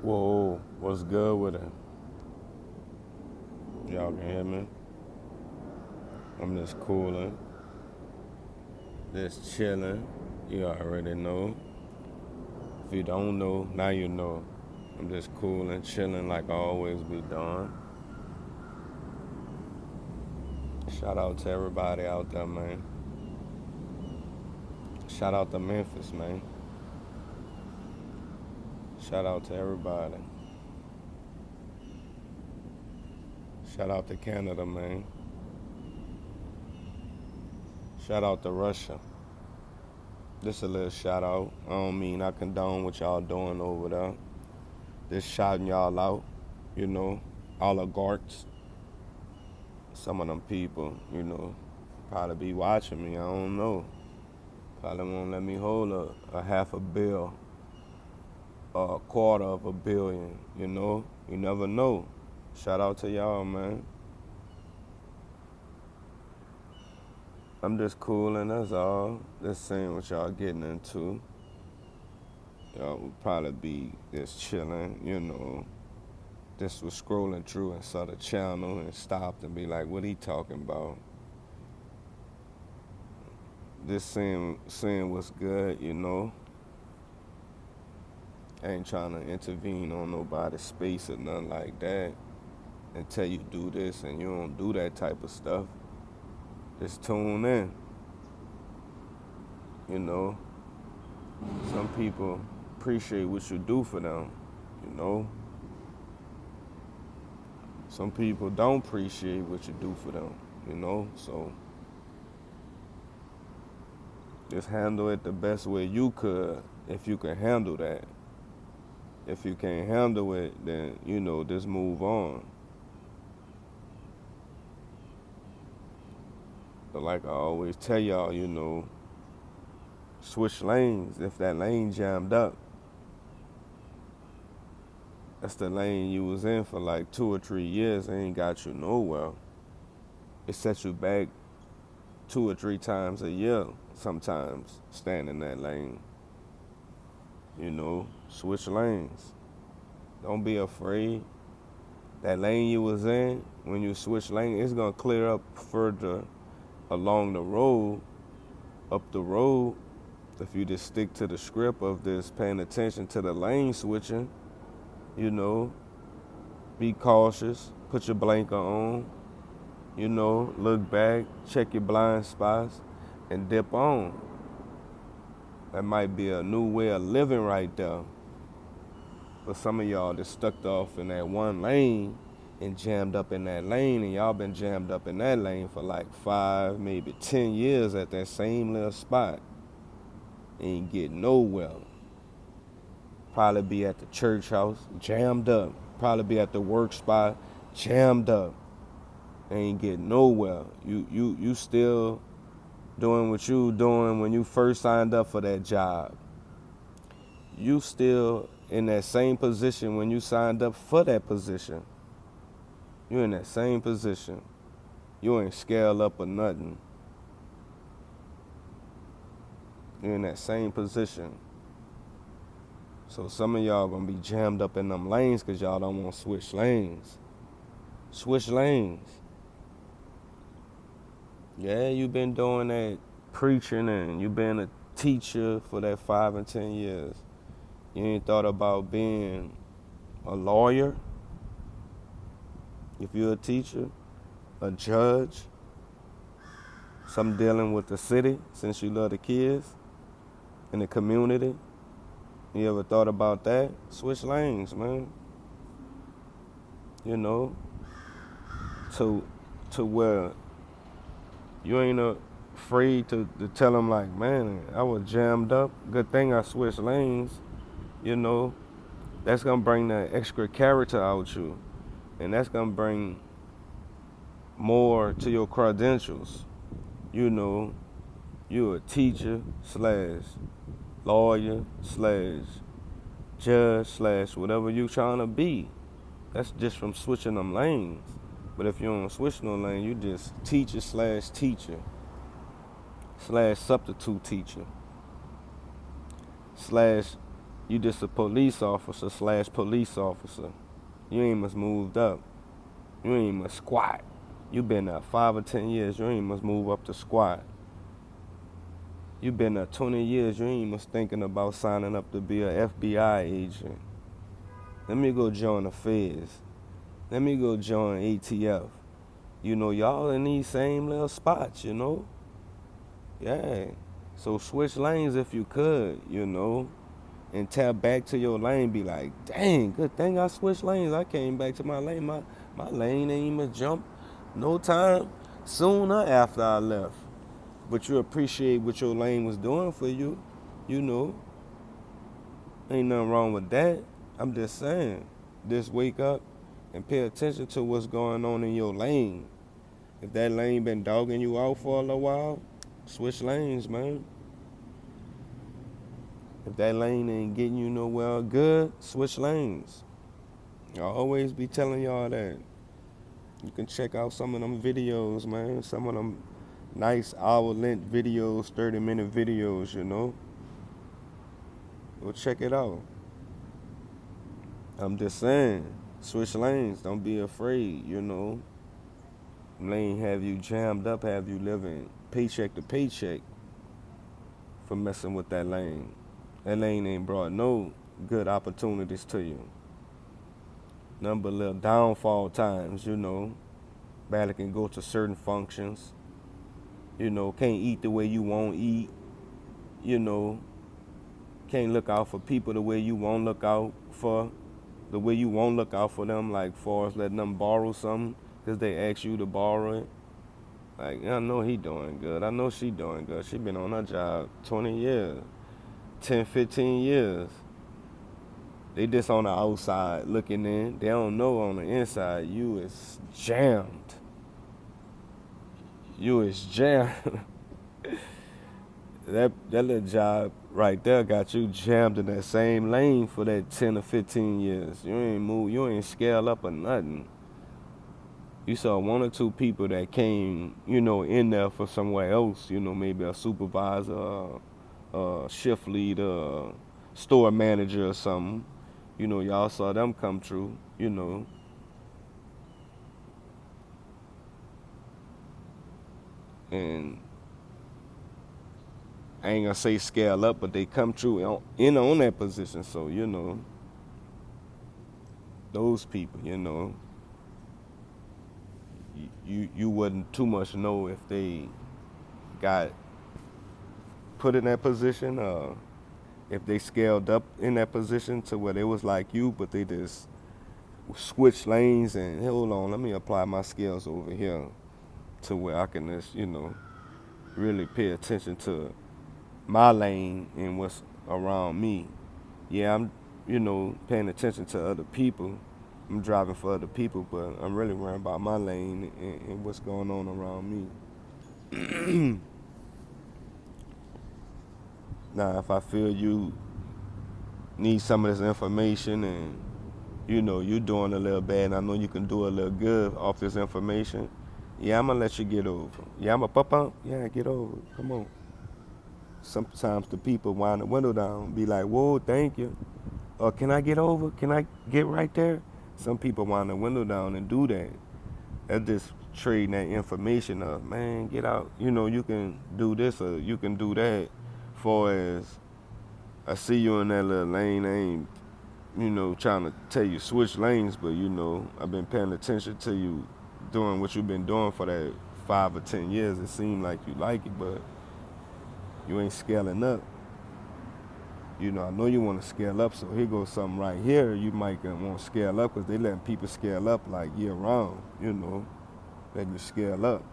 Whoa, what's good with it? Y'all can hear me? I'm just cooling, just chilling. You already know. If you don't know, now you know. I'm just cooling, chilling like I always be doing. Shout out to everybody out there, man. Shout out to Memphis, man. Shout out to everybody. Shout out to Canada, man. Shout out to Russia. Just a little shout out. I don't mean I condone what y'all doing over there. Just shouting y'all out, you know, oligarchs. Some of them people, probably be watching me. I don't know. Probably won't let me hold a half a bill or a quarter of a billion, you know? You never know. Shout out to y'all, man. I'm just cooling, that's all. Just seeing what y'all getting into. Y'all would probably be just chilling, Just was scrolling through and saw the channel and stopped and be like, what he talking about? Just seeing what's good, I ain't trying to intervene on nobody's space or nothing like that and tell you do this and you don't do that type of stuff. Just tune in, you know. Some people appreciate what you do for them, you know. Some people don't appreciate what you do for them, So just handle it the best way you could if you can handle that. If you can't handle it, then, just move on. But like I always tell y'all, switch lanes. If that lane jammed up, that's the lane you was in for like 2 or 3 years. It ain't got you nowhere. It sets you back 2 or 3 times a year sometimes, staying in that lane. Switch lanes. Don't be afraid. That lane you was in, when you switch lane, it's gonna clear up further along the road, up the road, if you just stick to the script of this, paying attention to the lane switching, be cautious, put your blinker on, look back, check your blind spots, and dip on. That might be a new way of living right there. But some of y'all just stuck off in that one lane and jammed up in that lane, and y'all been jammed up in that lane for like 5, maybe 10 years at that same little spot. Ain't get nowhere. Probably be at the church house, jammed up. Probably be at the work spot, jammed up. Ain't get nowhere. You still doing what you doing when you first signed up for that job. You still in that same position when you signed up for that position. You in that same position. You ain't scaled up or nothing. You in that same position. So some of y'all gonna be jammed up in them lanes because y'all don't want to switch lanes. Switch lanes. Yeah, you been doing that preaching and you been a teacher for that 5 and 10 years. You ain't thought about being a lawyer? If you're a teacher, a judge, something dealing with the city since you love the kids and the community. You ever thought about that? Switch lanes, man. To where you ain't afraid to tell them like, man, I was jammed up. Good thing I switched lanes. That's gonna bring that extra character out you. And that's gonna bring more to your credentials. You a teacher / lawyer / judge / whatever you trying to be. That's just from switching them lanes. But if you don't switch no lane, you just teacher / teacher / substitute teacher / You just a police officer / police officer. You ain't must moved up. You ain't must squat. You been there 5 or 10 years. You ain't must move up to squat. You been there 20 years. You ain't must thinking about signing up to be a FBI agent. Let me go join the feds. Let me go join ATF. You know, y'all in these same little spots, you know? Yeah. So switch lanes if you could, you know, and tap back to your lane. Be like, dang, good thing I switched lanes. I came back to my lane. My lane ain't even jump no time sooner after I left. But you appreciate what your lane was doing for you, you know. Ain't nothing wrong with that. I'm just saying, just wake up and pay attention to what's going on in your lane. If that lane been dogging you out for a little while, switch lanes, man. If that lane ain't getting you nowhere good, switch lanes. I'll always be telling y'all that. You can check out some of them videos, man. Some of them nice hour-length videos, 30-minute videos, you know. Go check it out. I'm just saying, switch lanes. Don't be afraid, you know. Lane have you jammed up, have you living paycheck to paycheck for messing with that lane. That lane ain't brought no good opportunities to you. Nothing but little downfall times, you know. Barely can go to certain functions. You know, can't eat the way you want to eat. You know, can't look out for people the way you want to look out for. The way you won't look out for them, like far as letting them borrow something because they ask you to borrow it. Like, I know he doing good. I know she doing good. She been on her job 20 years, 10, 15 years. They just on the outside looking in. They don't know on the inside you is jammed. You is jammed. That little job right there got you jammed in that same lane for that 10 or 15 years. You ain't move, you ain't scale up or nothing. You saw one or two people that came, you know, in there for somewhere else, you know, maybe a supervisor, shift leader, store manager or something. You know, y'all saw them come through, you know. And I ain't gonna say scale up, but they come through in on that position. So, you know, those people, you know, you wouldn't too much know if they got put in that position or if they scaled up in that position to where they was like you, but they just switch lanes and hey, hold on, let me apply my skills over here to where I can just, you know, really pay attention to my lane and what's around me. Yeah, I'm, you know, paying attention to other people. I'm driving for other people, but I'm really worrying about my lane and what's going on around me. Now, if I feel you need some of this information and, you know, you doing a little bad and I know you can do a little good off this information, yeah, I'm going to let you get over. Yeah, I'm going to pop up. Yeah, get over. Come on. Sometimes the people wind the window down, be like, whoa, thank you. Or can I get over? Can I get right there? Some people wind the window down and do that. That's just trading that information of, man, get out. You know, you can do this or you can do that. For as I see you in that little lane, I ain't, you know, trying to tell you switch lanes, but, you know, I've been paying attention to you doing what you've been doing for that 5 or 10 years. It seemed like you like it, but you ain't scaling up. You know, I know you want to scale up, so here goes something right here. You might want to scale up because they letting people scale up like year round, you know, letting you scale up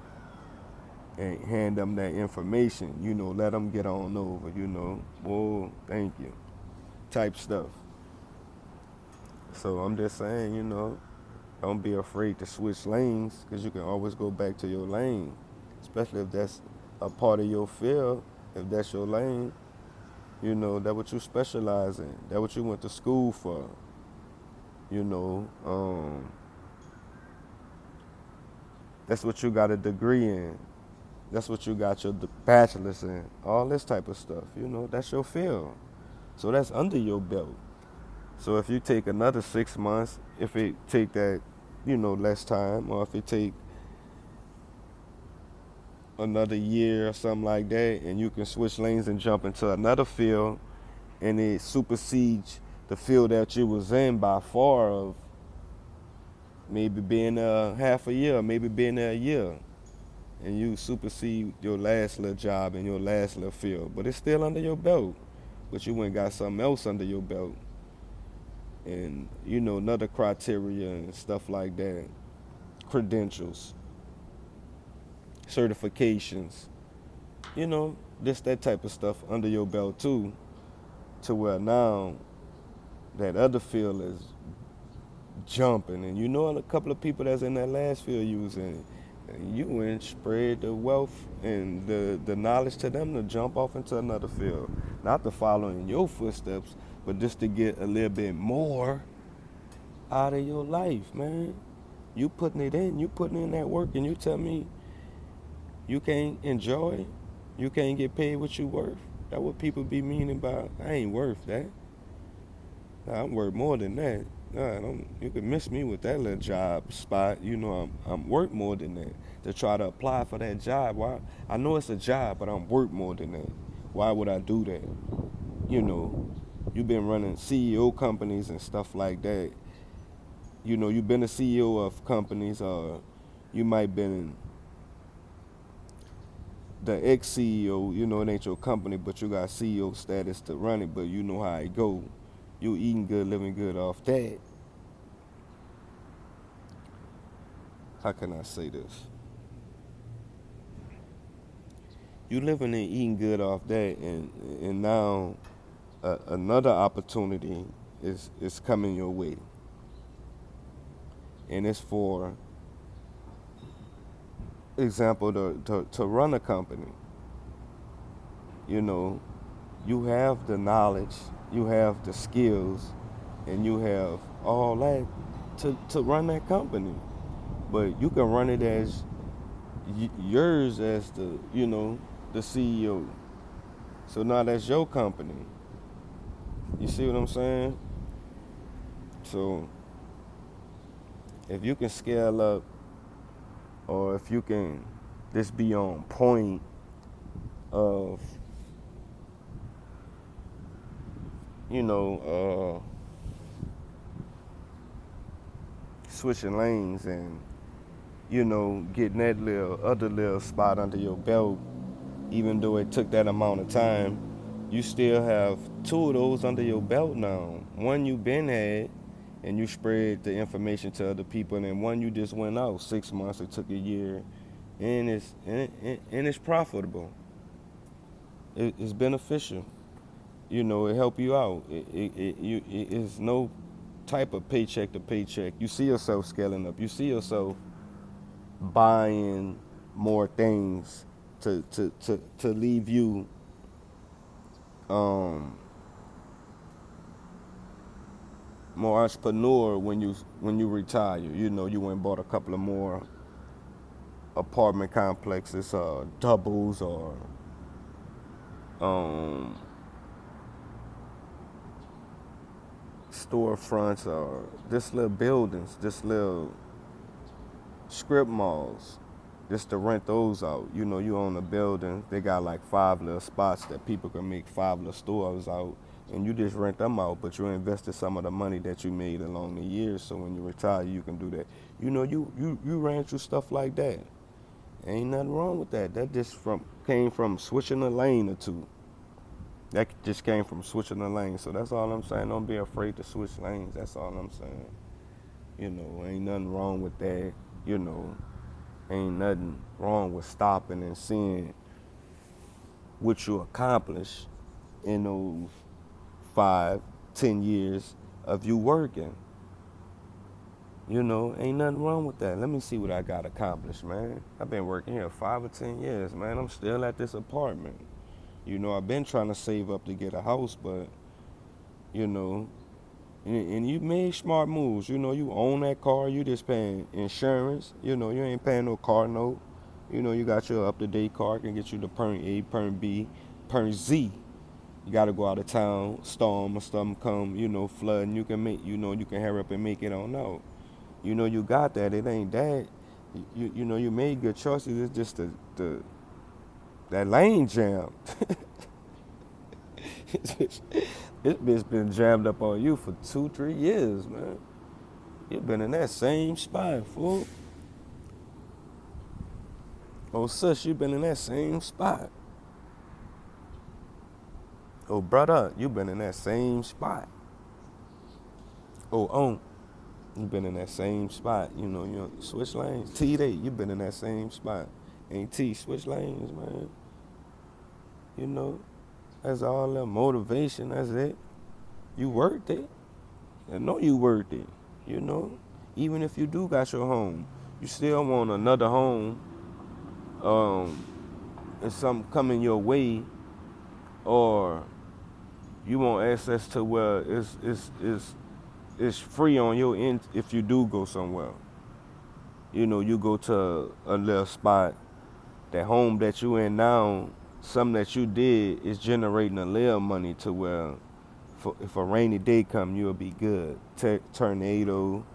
and hand them that information, you know, let them get on over, you know, whoa, thank you, type stuff. So I'm just saying, you know, don't be afraid to switch lanes because you can always go back to your lane, especially if that's a part of your field, if that's your lane. You know, that's what you specialize in. That's what you went to school for. You know, that's what you got a degree in. That's what you got your bachelor's in. All this type of stuff, you know, that's your field. So that's under your belt. So if you take another 6 months, if it take that, less time, or if it take another year or something like that, and you can switch lanes and jump into another field, and it supersedes the field that you was in by far of maybe being there half a year, maybe being there a year, and you supersede your last little job in your last little field, but it's still under your belt. But you went got something else under your belt, and another criteria and stuff like that, credentials, certifications, just that type of stuff under your belt too, to where now that other field is jumping, and a couple of people that's in that last field you was in, and you went spread the wealth and the knowledge to them to jump off into another field, not to follow in your footsteps, but just to get a little bit more out of your life, man. You putting in that work, and you tell me you can't enjoy it, you can't get paid what you worth. That what people be meaning by I ain't worth that. Nah, I'm worth more than that. Nah, don't, you can miss me with that little job spot. I'm worth more than that. To try to apply for that job, why? I know it's a job, but I'm worth more than that. Why would I do that? You've been running CEO companies and stuff like that. You've been a CEO of companies, or you might been the ex-CEO. It ain't your company, but you got CEO status to run it. But you know how it go. You eating good, living good off that. How can I say this? You living and eating good off that, and now another opportunity is coming your way, and it's for example to run a company. You have the knowledge, you have the skills, and you have all that to run that company. But you can run it as yours as the CEO. So now that's your company. You see what I'm saying? So if you can scale up, or if you can just be on point of switching lanes, and getting that little spot under your belt, even though it took that amount of time, you still have two of those under your belt now. One you been had, and you spread the information to other people, and then one you just went out 6 months. It took a year, and it's profitable. It's beneficial. It help you out. It's no type of paycheck to paycheck. You see yourself scaling up. You see yourself buying more things to leave you more entrepreneur when you retire. You went and bought a couple of more apartment complexes, doubles, or storefronts, or just little buildings, just little strip malls, just to rent those out. You own a building, they got like 5 little spots that people can make 5 little stores out, and you just rent them out, but you invested some of the money that you made along the years, so when you retire, you can do that. You ran through stuff like that. Ain't nothing wrong with that. That just came from switching a lane or two. That just came from switching a lane. So that's all I'm saying. Don't be afraid to switch lanes. That's all I'm saying. Ain't nothing wrong with that. Ain't nothing wrong with stopping and seeing what you accomplish in those 5, 10 years of you working. Ain't nothing wrong with that. Let me see what I got accomplished, man. I've been working here 5 or 10 years, man. I'm still at this apartment. I've been trying to save up to get a house, but, and you made smart moves. You own that car, you just paying insurance. You ain't paying no car note. You got your up-to-date car, can get you to perm A, perm B, perm Z. You gotta go out of town, storm or something come, flood, and you can make, you can hurry up and make it on out. You got that. It ain't that. You made good choices. It's just the that lane jam. This bitch been jammed up on you for 2, 3 years, man. You been in that same spot, fool. Oh, sis, you been in that same spot. Oh, brother, you been in that same spot. Oh, you been in that same spot. You switch lanes. T-Day, you been in that same spot. Ain't T, switch lanes, man. That's all that motivation. That's it. You worked it. I know you worked it. You know, even if you do got your home, you still want another home. If something coming your way, or you want access to where it's free on your end. If you do go somewhere, you go to a little spot. That home that you in now, something that you did is generating a little money to where, if a rainy day come, you'll be good. Tornado,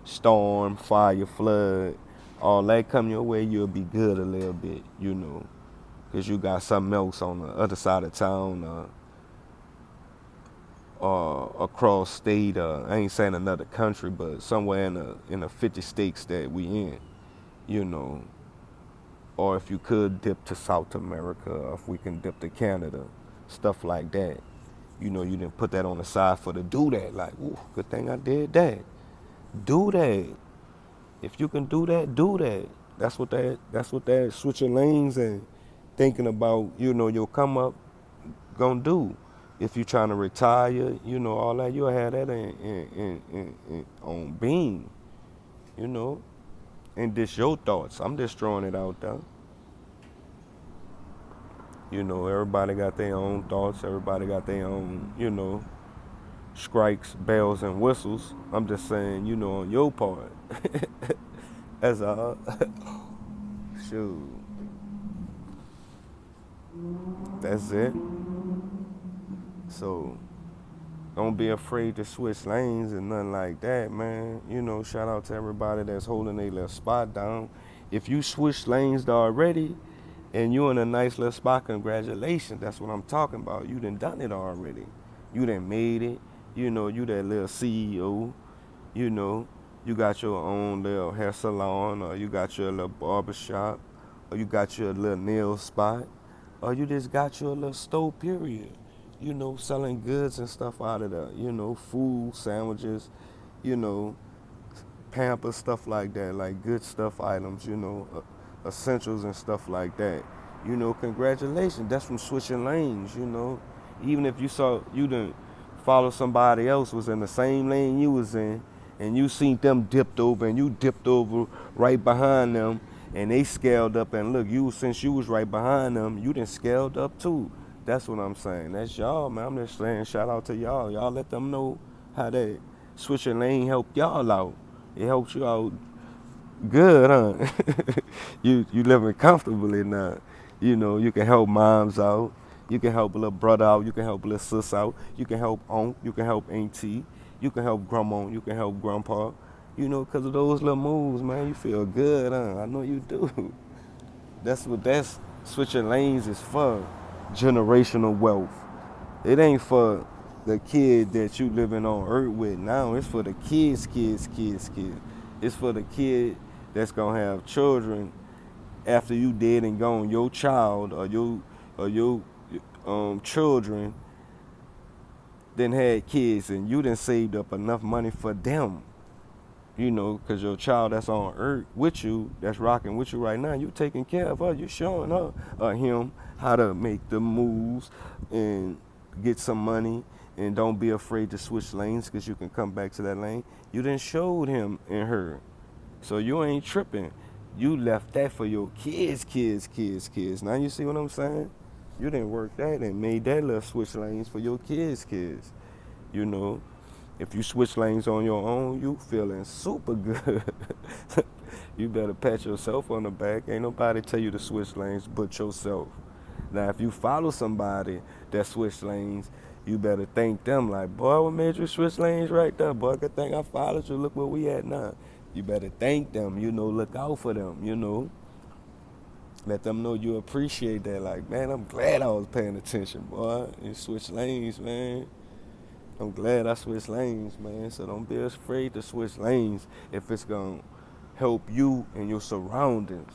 storm, fire, flood, all that come your way, you'll be good a little bit, because you got something else on the other side of town, or across state. I ain't saying another country, but somewhere in the 50 states that we in, Or if you could dip to South America, or if we can dip to Canada, stuff like that. You didn't put that on the side for to do that. Like, ooh, good thing I did that. Do that. If you can do that, do that. That's what that switching lanes and thinking about, your come up gonna do. If you trying to retire, all that, you'll have that on beam, And this your thoughts. I'm just throwing it out there. Everybody got their own thoughts. Everybody got their own, strikes, bells, and whistles. I'm just saying, on your part. That's all. Shoot. That's it. So, don't be afraid to switch lanes and nothing like that, man. Shout out to everybody that's holding their little spot down. If you switch lanes already, and you in a nice little spot, congratulations. That's what I'm talking about. You done it already. You done made it. You that little CEO. You got your own little hair salon, or you got your little barber shop, or you got your little nail spot, or you just got your little store, period. Selling goods and stuff out of there. Food, sandwiches, Pampers, stuff like that, like good stuff items, essentials and stuff like that. Congratulations. That's from switching lanes, Even if you didn't follow somebody else was in the same lane you was in, and you seen them dipped over and you dipped over right behind them, and they scaled up, and look, since you was right behind them, you done scaled up too. That's what I'm saying. That's y'all, man. I'm just saying shout out to y'all. Y'all let them know how that switching lane helped y'all out. It helps you out good, huh? You living comfortably now. You can help moms out. You can help a little brother out. You can help a little sis out. You can help aunt. You can help auntie. You can help grandma. You can help grandpa. Because of those little moves, man, you feel good, huh? I know you do. That's what switching lanes is for. Generational wealth. It ain't for the kid that you living on earth with now. It's for the kids. It's for the kid that's gonna have children after you dead and gone. Your child or your children then had kids, and you done saved up enough money for them. Because your child that's on earth with you, that's rocking with you right now, you taking care of her. You showing her or him how to make the moves and get some money, and don't be afraid to switch lanes, because you can come back to that lane. You done showed him and her. So you ain't tripping. You left that for your kids. Now you see what I'm saying? You didn't work that and made that little switch lanes for your kids. If you switch lanes on your own, you feeling super good. You better pat yourself on the back. Ain't nobody tell you to switch lanes but yourself. Now, if you follow somebody that switch lanes, you better thank them. Like, boy, what made you switch lanes right there? Boy, good thing I followed you. Look where we at now. You better thank them. Look out for them. Let them know you appreciate that. Like, man, I'm glad I was paying attention, boy. And switch lanes, man. I'm glad I switched lanes, man. So don't be afraid to switch lanes if it's gonna help you and your surroundings.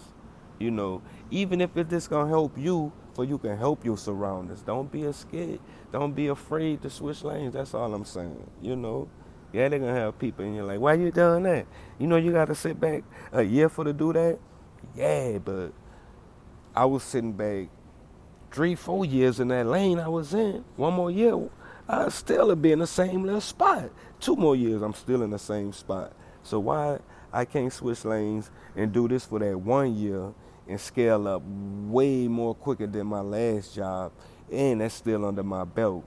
You know, even if it's just gonna help you, for you can help your surroundings. Don't be scared. Don't be afraid to switch lanes. That's all I'm saying. Yeah, they're gonna have people and you're like, why you doing that? You gotta sit back a year for to do that. Yeah, but I was sitting back 3, 4 years in that lane I was in. One more year, I still would be in the same little spot. 2 more years, I'm still in the same spot. So why I can't switch lanes and do this for that 1 year and scale up way more quicker than my last job, and that's still under my belt.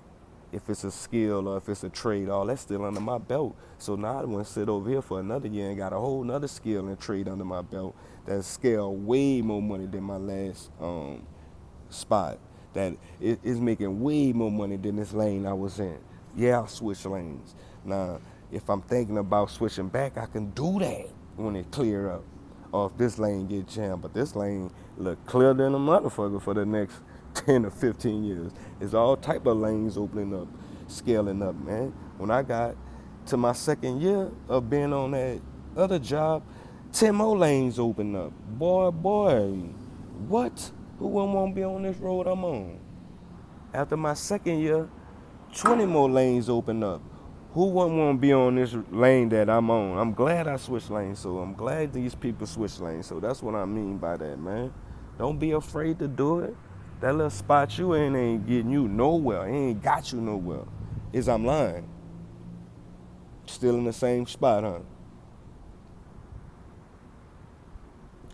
If it's a skill or if it's a trade, all that's still under my belt. So now I want to sit over here for another year and got a whole nother skill and trade under my belt that scale way more money than my last spot, that is making way more money than this lane I was in. Yeah, I'll switch lanes. Now, if I'm thinking about switching back, I can do that when it clear up. Or if this lane get jammed, but this lane look clear than a motherfucker for the next 10 or 15 years. There's all type of lanes opening up, scaling up, man. When I got to my second year of being on that other job, 10 more lanes open up. Boy, what? Who wouldn't want to be on this road I'm on? After my second year, 20 more lanes open up. Who wouldn't want to be on this lane that I'm on? I'm glad I switched lanes, so I'm glad these people switch lanes. So that's what I mean by that, man. Don't be afraid to do it. That little spot you in ain't getting you nowhere. It ain't got you nowhere. Is I'm lying? Still in the same spot, huh?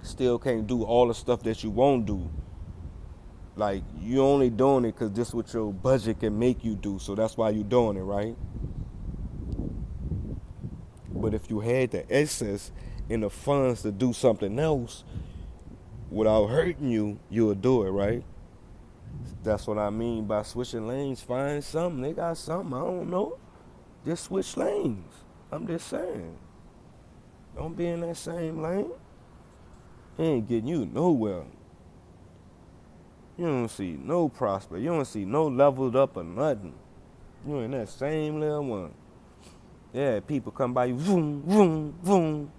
Still can't do all the stuff that you won't do. Like, you only doing it because this is what your budget can make you do, so that's why you doing it, right? But if you had the excess and the funds to do something else without hurting you, you'll do it, right? That's what I mean by switching lanes. Find something. They got something. I don't know. Just switch lanes. I'm just saying. Don't be in that same lane. It ain't getting you nowhere. You don't see no prospect. You don't see no leveled up or nothing. You in that same little one. Yeah, people come by you, vroom, vroom, vroom,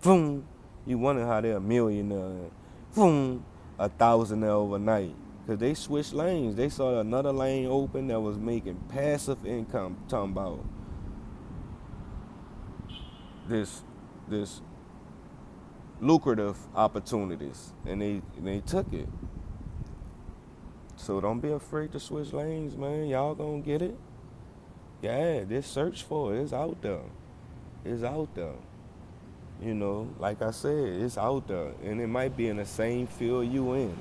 vroom. You wonder how they're a millionaire. Vroom, 1,000 overnight. Because they switched lanes. They saw another lane open that was making passive income. Talking about this lucrative opportunities. And they took it. So don't be afraid to switch lanes, man. Y'all gonna get it. Yeah, just search for it. It's out there. It's out there. Like I said, it's out there. And it might be in the same field you in.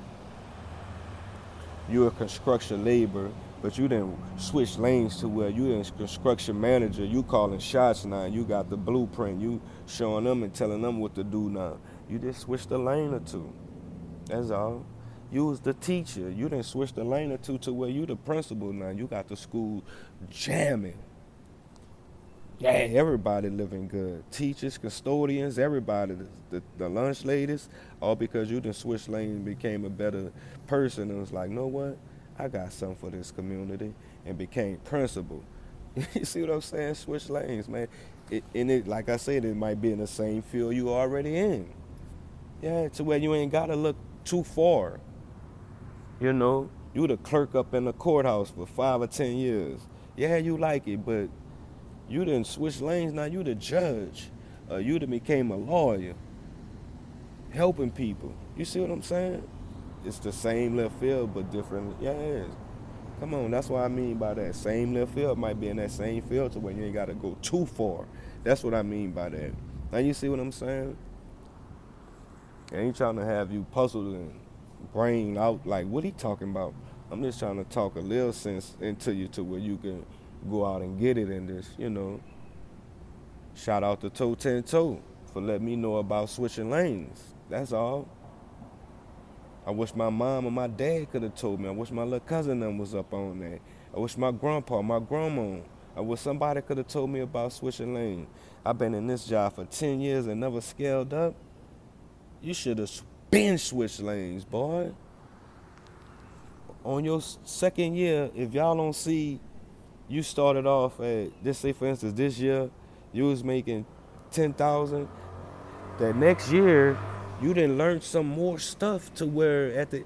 You're a construction laborer, but you didn't switch lanes to where you a construction manager. You calling shots now. You got the blueprint. You showing them and telling them what to do now. You just switched a lane or two. That's all. You was the teacher. You didn't switch the lane or two to where you the principal now. You got the school jamming. Yeah, everybody living good. Teachers, custodians, everybody, the lunch ladies, all because you done switched lanes and became a better person and was like, know what? I got something for this community and became principal. You see what I'm saying? Switch lanes, man. Like I said, it might be in the same field you already in. Yeah, to where you ain't gotta look too far. You the clerk up in the courthouse for 5 or 10 years. Yeah, you like it, but you didn't switch lanes, now you the judge. You done became a lawyer, helping people. You see what I'm saying? It's the same little field, but different. Yeah, come on, that's what I mean by that. Same little field might be in that same field to where you ain't got to go too far. That's what I mean by that. Now you see what I'm saying? I ain't trying to have you puzzled and brain out like, what he talking about? I'm just trying to talk a little sense into you to where you can go out and get it in this, Shout out to Toe 10 Toe for letting me know about switching lanes. That's all. I wish my mom or my dad could have told me. I wish my little cousin them was up on that. I wish my grandpa, my grandma. I wish somebody could have told me about switching lanes. I've been in this job for 10 years and never scaled up. You should have been switched lanes, boy. On your second year, if y'all don't see, you started off at, just say for instance, this year, you was making 10,000. That next year, you didn't learn some more stuff to where at the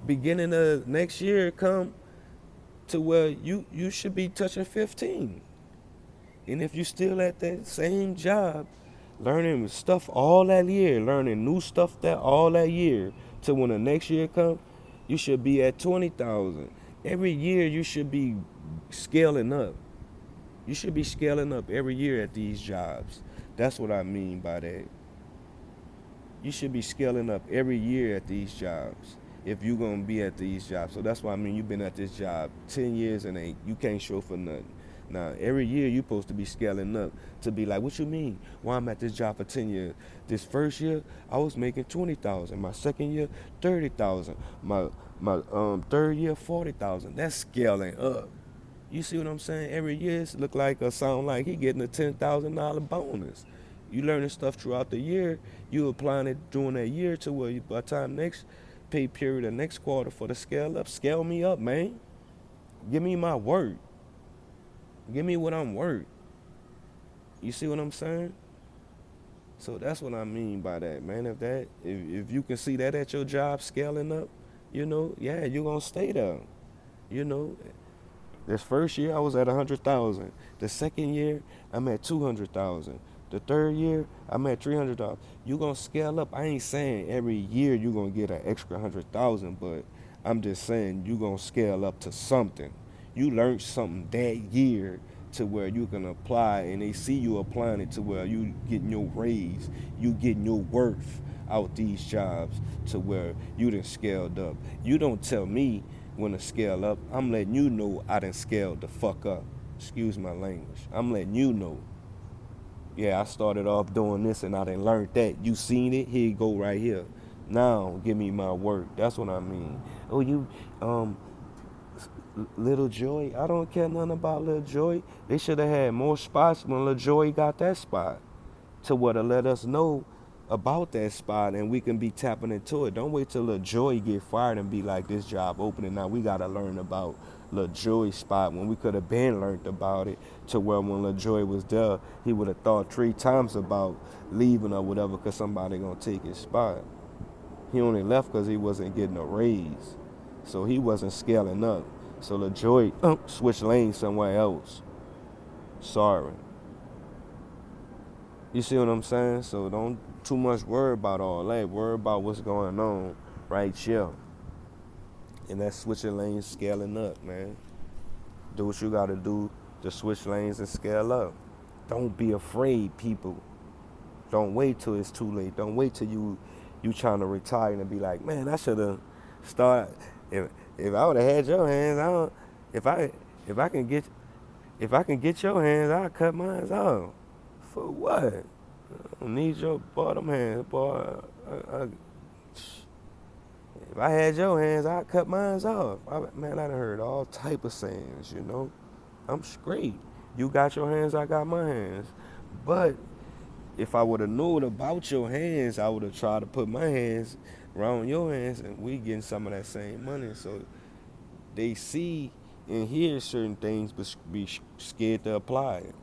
beginning of next year come to where you should be touching 15. And if you still at that same job, learning stuff all that year, learning new stuff that all that year, to when the next year come, you should be at 20,000. Every year you should be scaling up. You should be scaling up every year at these jobs. That's what I mean by that. You should be scaling up every year at these jobs if you're gonna be at these jobs. So that's why I mean you've been at this job 10 years and you can't show for nothing. Now every year you're supposed to be scaling up to be like, what you mean? Why I'm at this job for 10 years? This first year I was making 20,000. My second year 30,000. My third year 40,000. That's scaling up. You see what I'm saying? Every year it look like or sound like he getting a $10,000 bonus. You learning stuff throughout the year. You applying it during that year to where you, by the time next pay period or next quarter for the scale up, scale me up, man. Give me my worth. Give me what I'm worth. You see what I'm saying? So that's what I mean by that, man. If you can see that at your job scaling up, yeah, you're gonna stay there. You know, this first year I was at 100,000. The second year I'm at 200,000. The third year I'm at 300,000. You gonna scale up. I ain't saying every year you gonna get an extra 100,000, but I'm just saying you gonna scale up to something. You learned something that year to where you can apply, and they see you applying it to where you getting your raise, you getting your worth out these jobs to where you done scaled up. You don't tell me when to scale up. I'm letting you know I done scaled the fuck up. Excuse my language. I'm letting you know. Yeah, I started off doing this and I done learned that. You seen it? Here you go right here. Now give me my work. That's what I mean. Oh, Little Joy. I don't care nothing about Little Joy. They should have had more spots when Little Joy got that spot to what to let us know about that spot and we can be tapping into it. Don't wait till Little Joy get fired and be like, this job opening now. We gotta learn about Little Joy's spot when we could have been learned about it to where when Little Joy was there, he would have thought 3 times about leaving or whatever because somebody gonna take his spot. He only left because he wasn't getting a raise. So he wasn't scaling up. So Little Joy switched lanes somewhere else. Sorry. You see what I'm saying? So don't too much worry about all that. Worry about what's going on right here. And that's switching lanes, scaling up, man. Do what you gotta do to switch lanes and scale up. Don't be afraid, people. Don't wait till it's too late. Don't wait till you trying to retire and be like, man, I should have started. If I would have had your hands, if I can get your hands, I'll cut mine off. For what? I don't need your bottom hands, boy. If I had your hands, I'd cut mine off. I done heard all type of sayings, I'm straight. You got your hands, I got my hands. But if I would have known about your hands, I would have tried to put my hands around your hands and we getting some of that same money. So they see and hear certain things but be scared to apply it.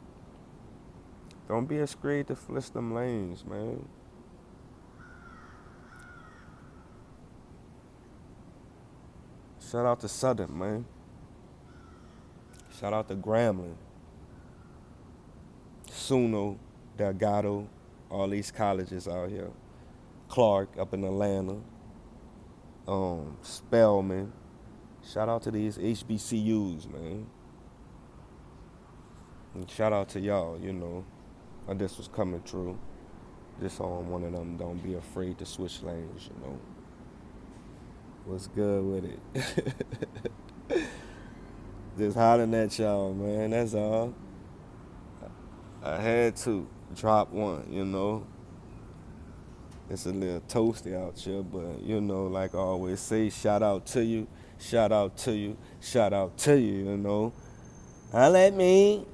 Don't be scared to fliss them lanes, man. Shout out to Southern, man. Shout out to Grambling, Suno, Delgado, all these colleges out here. Clark up in Atlanta, Spelman. Shout out to these HBCUs, man. And shout out to y'all, this was coming true. This on one of them, don't be afraid to switch lanes, What's good with it? Just hollering at y'all, man, that's all. I had to drop one, It's a little toasty out here, but you know, like I always say, shout out to you, shout out to you, shout out to you, you know. Holla at me.